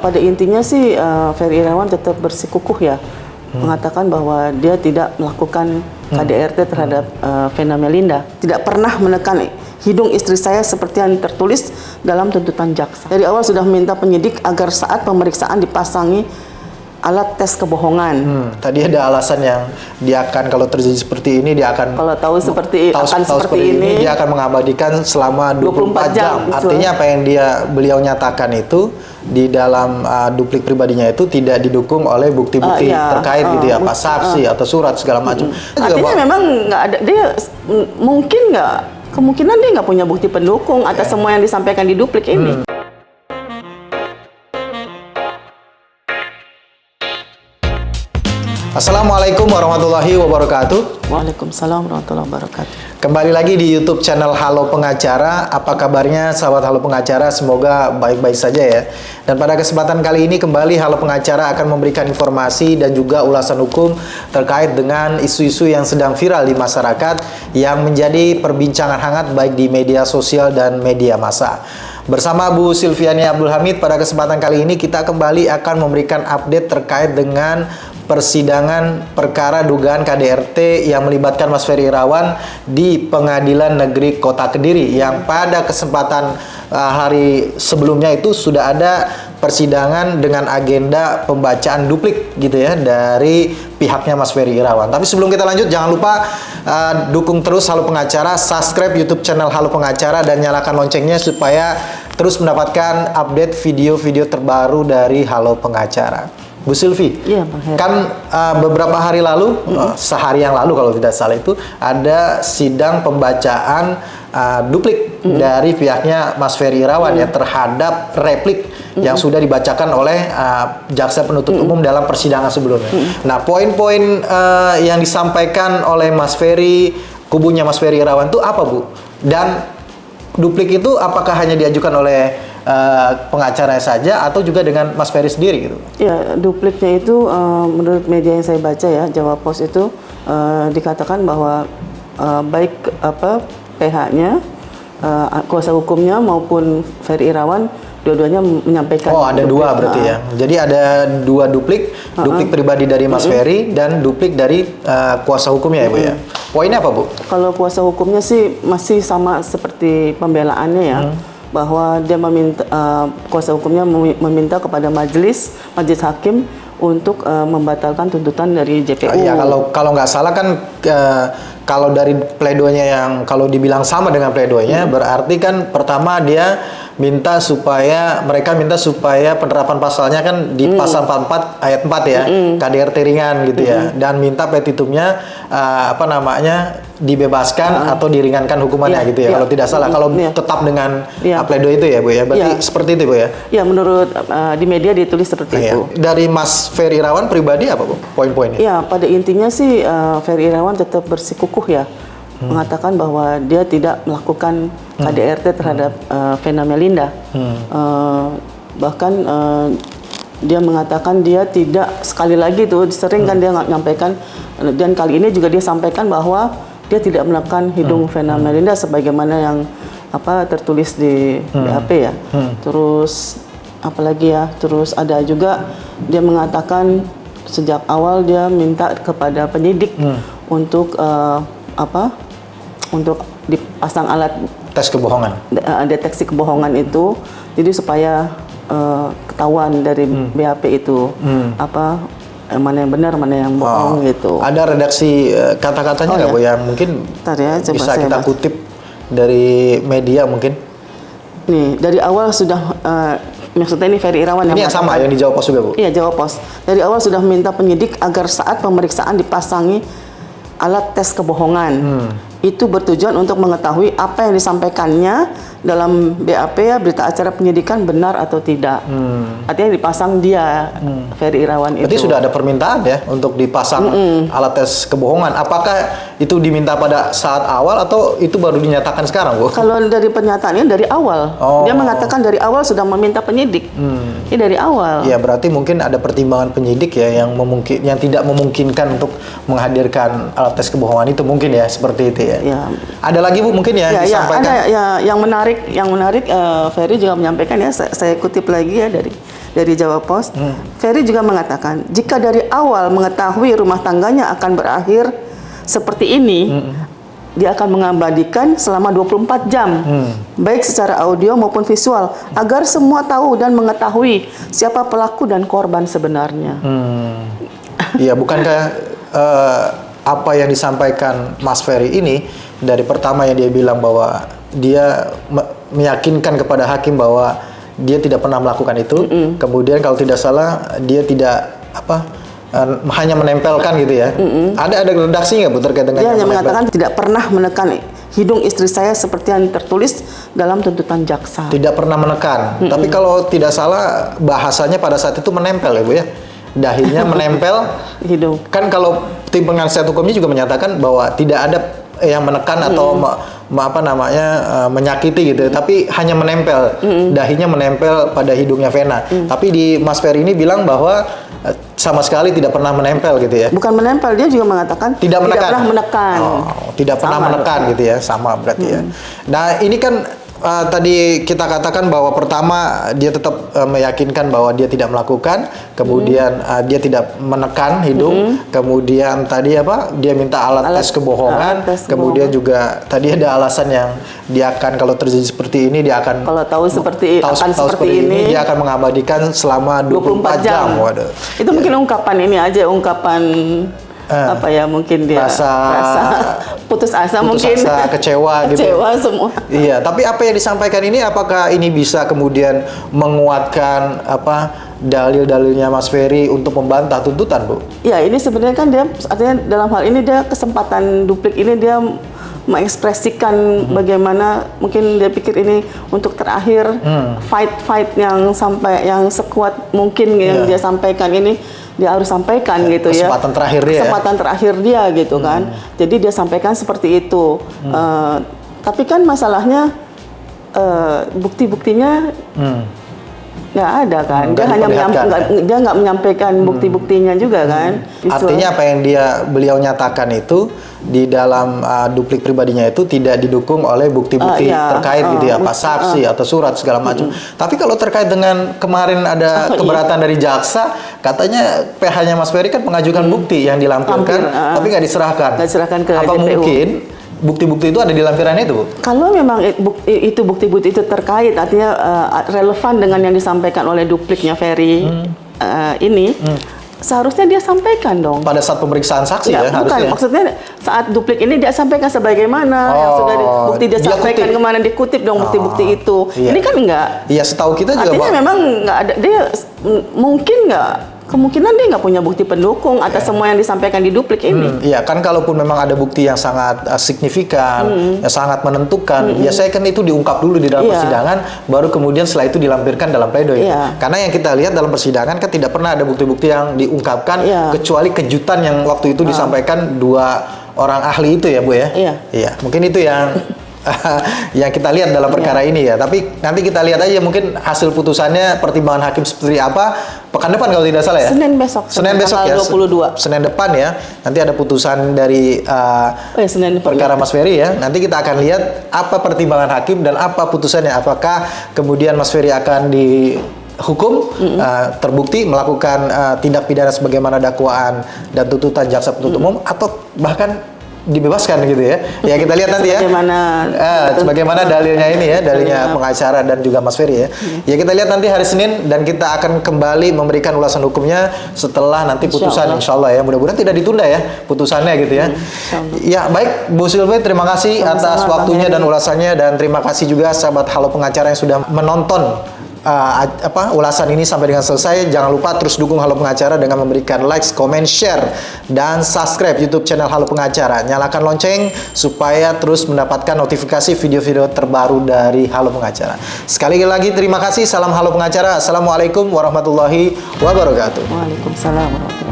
pada intinya sih Ferry Irawan tetap bersikukuh ya, mengatakan bahwa dia tidak melakukan KDRT terhadap Vena Melinda, tidak pernah menekan hidung istri saya seperti yang tertulis dalam tuntutan jaksa. Dari awal sudah meminta penyidik agar saat pemeriksaan dipasangi alat tes kebohongan. Tadi ada alasan yang dia akan, kalau terjadi seperti ini, dia akan, kalau tahu seperti ini dia akan mengabadikan selama 24 jam. Artinya apa yang beliau nyatakan itu di dalam duplik pribadinya itu tidak didukung oleh bukti-bukti terkait gitu ya, apa saksi atau surat segala macam. Artinya memang nggak ada, dia mungkin nggak, kemungkinan dia nggak punya bukti pendukung atas semua yang disampaikan di duplik ini. Assalamualaikum warahmatullahi wabarakatuh. Waalaikumsalam warahmatullahi wabarakatuh. Kembali lagi di YouTube channel Halo Pengacara. Apa kabarnya sahabat Halo Pengacara? Semoga baik-baik saja ya. Dan pada kesempatan kali ini kembali Halo Pengacara akan memberikan informasi dan juga ulasan hukum terkait dengan isu-isu yang sedang viral di masyarakat yang menjadi perbincangan hangat baik di media sosial dan media massa. Bersama Bu Silviani Abdul Hamid, pada kesempatan kali ini kita kembali akan memberikan update terkait dengan persidangan perkara dugaan KDRT yang melibatkan Mas Ferry Irawan di Pengadilan Negeri Kota Kediri, yang pada kesempatan hari sebelumnya itu sudah ada persidangan dengan agenda pembacaan duplik gitu ya dari pihaknya Mas Ferry Irawan. Tapi sebelum kita lanjut, jangan lupa dukung terus Halo Pengacara, subscribe YouTube channel Halo Pengacara dan nyalakan loncengnya supaya terus mendapatkan update video-video terbaru dari Halo Pengacara. Bu Silvi, kan beberapa hari lalu, sehari yang lalu kalau tidak salah itu, ada sidang pembacaan duplik dari pihaknya Mas Ferry Irawan ya terhadap replik yang sudah dibacakan oleh jaksa penuntut umum dalam persidangan sebelumnya. Nah, poin-poin yang disampaikan oleh Mas Ferry, kubunya Mas Ferry Irawan itu apa, Bu? Dan duplik itu apakah hanya diajukan oleh pengacaranya saja atau juga dengan Mas Ferry sendiri gitu? Ya, dupliknya itu menurut media yang saya baca ya, Jawa Pos itu dikatakan bahwa baik PH-nya, kuasa hukumnya maupun Ferry Irawan dua-duanya menyampaikan. Oh, ada dua berarti ya. Jadi ada dua duplik, duplik pribadi dari Mas Ferry dan duplik dari kuasa hukumnya ya, Bu ya. Poinnya apa, Bu? Kalau kuasa hukumnya sih masih sama seperti pembelaannya ya. Bahwa dia meminta, kuasa hukumnya meminta kepada majelis hakim untuk membatalkan tuntutan dari JPU. Ya, kalau nggak salah kan kalau dari pledoinya yang kalau dibilang sama dengan pledoinya berarti kan pertama dia mereka minta supaya penerapan pasalnya kan di pasal 44 ayat 4 ya, KDRT ringan gitu ya, dan minta petitumnya dibebaskan atau diringankan hukumannya gitu ya, kalau tidak salah, kalau tetap dengan pledoi itu ya, Bu ya, berarti seperti itu, Bu ya. Ya, menurut di media ditulis seperti itu. Dari Mas Ferry Irawan pribadi apa, Bu, poin-poinnya? Ya, pada intinya sih Ferry Irawan tetap bersikukuh ya, mengatakan bahwa dia tidak melakukan KDRT terhadap Vena Melinda. Bahkan dia mengatakan dia tidak, sekali lagi tuh sering kan dia nyampaikan, dan kali ini juga dia sampaikan bahwa dia tidak melakukan hidung Vena Melinda sebagaimana yang tertulis di BAP ya. Terus apalagi ya, terus ada juga dia mengatakan sejak awal dia minta kepada penyidik untuk untuk dipasang alat tes kebohongan, deteksi kebohongan itu, jadi supaya ketahuan dari BAP itu mana yang benar, mana yang bohong gitu. Ada redaksi kata-katanya nggak, Bu, yang mungkin bisa kita kutip dari media mungkin? Nih, dari awal sudah maksudnya ini Ferry Irawan ini yang sama yang di Jawa Pos juga, Bu? Iya, Jawa Pos. Dari awal sudah meminta penyidik agar saat pemeriksaan dipasangi alat tes kebohongan. Itu bertujuan untuk mengetahui apa yang disampaikannya dalam BAP ya, berita acara penyidikan, benar atau tidak. Artinya dipasang dia, Ferry Irawan itu. Berarti sudah ada permintaan ya untuk dipasang alat tes kebohongan. Apakah itu diminta pada saat awal atau itu baru dinyatakan sekarang, Bu? Kalau dari pernyataannya dari awal. Dia mengatakan dari awal sudah meminta penyidik. Ini dari awal. Ya, berarti mungkin ada pertimbangan penyidik ya yang tidak memungkinkan untuk menghadirkan alat tes kebohongan itu mungkin ya, seperti itu ya. Ya. Ada lagi Bu mungkin ya, Ya, disampaikan? ada ya, yang menarik Ferry juga menyampaikan ya, saya kutip lagi ya dari Jawa Pos. Ferry juga mengatakan, jika dari awal mengetahui rumah tangganya akan berakhir seperti ini, dia akan mengabadikan selama 24 jam, baik secara audio maupun visual, agar semua tahu dan mengetahui siapa pelaku dan korban sebenarnya. Iya, bukankah apa yang disampaikan Mas Ferry ini dari pertama yang dia bilang bahwa dia meyakinkan kepada hakim bahwa dia tidak pernah melakukan itu, kemudian kalau tidak salah dia tidak hanya menempelkan gitu ya. Ada redaksi nggak Bu terkait dengan Dia hanya mengatakan tidak pernah menekan hidung istri saya seperti yang tertulis dalam tuntutan jaksa. Tidak pernah menekan. Tapi kalau tidak salah bahasanya pada saat itu menempel ya Bu ya. Dahinya menempel Hidung. kan. Kalau tim penasihat hukumnya juga menyatakan bahwa tidak ada yang menekan atau menyakiti gitu, tapi hanya menempel, dahinya menempel pada hidungnya Vena. Tapi di Mas Ferry ini bilang bahwa sama sekali tidak pernah menempel gitu ya. Bukan menempel, dia juga mengatakan Tidak pernah menekan. Tidak pernah menekan gitu ya, sama berarti ya. Nah ini kan tadi kita katakan bahwa pertama dia tetap meyakinkan bahwa dia tidak melakukan, kemudian dia tidak menekan hidung, kemudian tadi dia minta alat tes kebohongan, kemudian juga tadi ada alasan yang dia akan kalau terjadi seperti ini dia akan kalau tahu seperti ini dia akan mengabadikan selama 24 jam. Waduh. Itu mungkin ungkapan ini aja, ungkapan mungkin dia rasa putus asa, kecewa gitu. Kecewa semua. Iya, tapi apa yang disampaikan ini apakah ini bisa kemudian menguatkan dalil-dalilnya Mas Ferry untuk membantah tuntutan, Bu? Ya, ini sebenarnya kan dia artinya dalam hal ini dia kesempatan duplik ini dia mengekspresikan bagaimana mungkin dia pikir ini untuk terakhir fight yang sampai yang sekuat mungkin yang dia sampaikan ini dia harus sampaikan gitu ya. Kesempatan terakhir dia gitu kan. Jadi dia sampaikan seperti itu. Tapi kan masalahnya bukti-buktinya nggak ada kan. Dia nggak menyampaikan bukti-buktinya juga kan. Artinya apa yang beliau nyatakan itu di dalam duplik pribadinya itu tidak didukung oleh bukti-bukti terkait gitu ya, saksi atau surat segala macam. Tapi kalau terkait dengan kemarin ada keberatan dari jaksa, katanya PH-nya Mas Ferry kan mengajukan bukti yang dilampirkan, tapi nggak diserahkan. Nggak diserahkan ke apa DPU. Mungkin bukti-bukti itu ada di lampiran itu, Bu? Kalau memang itu bukti-bukti itu terkait, artinya relevan dengan yang disampaikan oleh dupliknya Ferry ini, seharusnya dia sampaikan dong. Pada saat pemeriksaan saksi bukan, harusnya. Maksudnya saat duplik ini dia sampaikan sebagaimana yang sudah bukti dia sampaikan kemana, dikutip dong bukti-bukti itu. Iya. Ini kan enggak. Iya, setahu kita juga. Artinya memang enggak ada, dia mungkin kemungkinan dia nggak punya bukti pendukung atas semua yang disampaikan di duplik ini. Iya, kan kalaupun memang ada bukti yang sangat signifikan, yang sangat menentukan, biasanya kan itu diungkap dulu di dalam persidangan, baru kemudian setelah itu dilampirkan dalam pledoi. Karena yang kita lihat dalam persidangan kan tidak pernah ada bukti-bukti yang diungkapkan, kecuali kejutan yang waktu itu disampaikan dua orang ahli itu ya, Bu ya? Iya, mungkin itu yang yang kita lihat dalam perkara ini ya. Tapi nanti kita lihat aja mungkin hasil putusannya, pertimbangan hakim seperti apa pekan depan kalau tidak salah ya. Senin besok ya. 22. Senin depan ya. Nanti ada putusan dari Senin perkara Mas Ferry ya. Nanti kita akan lihat apa pertimbangan hakim dan apa putusannya. Apakah kemudian Mas Ferry akan dihukum terbukti melakukan tindak pidana sebagaimana dakwaan dan tuntutan jaksa penuntut umum, atau bahkan dibebaskan gitu ya. Ya kita lihat nanti ya. Bagaimana dalilnya ini ya, dalilnya pengacara dan juga Mas Ferry ya. Ya kita lihat nanti hari Senin, dan kita akan kembali memberikan ulasan hukumnya setelah nanti putusan insyaallah ya. Mudah-mudahan tidak ditunda ya putusannya gitu ya. Ya baik Bu Sylvie, terima kasih atas waktunya dan ulasannya, dan terima kasih juga sahabat Halo Pengacara yang sudah menonton ulasan ini sampai dengan selesai. Jangan lupa terus dukung Halo Pengacara dengan memberikan like, comment, share, dan subscribe YouTube channel Halo Pengacara. Nyalakan lonceng supaya terus mendapatkan notifikasi video-video terbaru dari Halo Pengacara. Sekali lagi terima kasih. Salam Halo Pengacara. Assalamualaikum warahmatullahi wabarakatuh. Waalaikumsalam warahmatullahi wabarakatuh.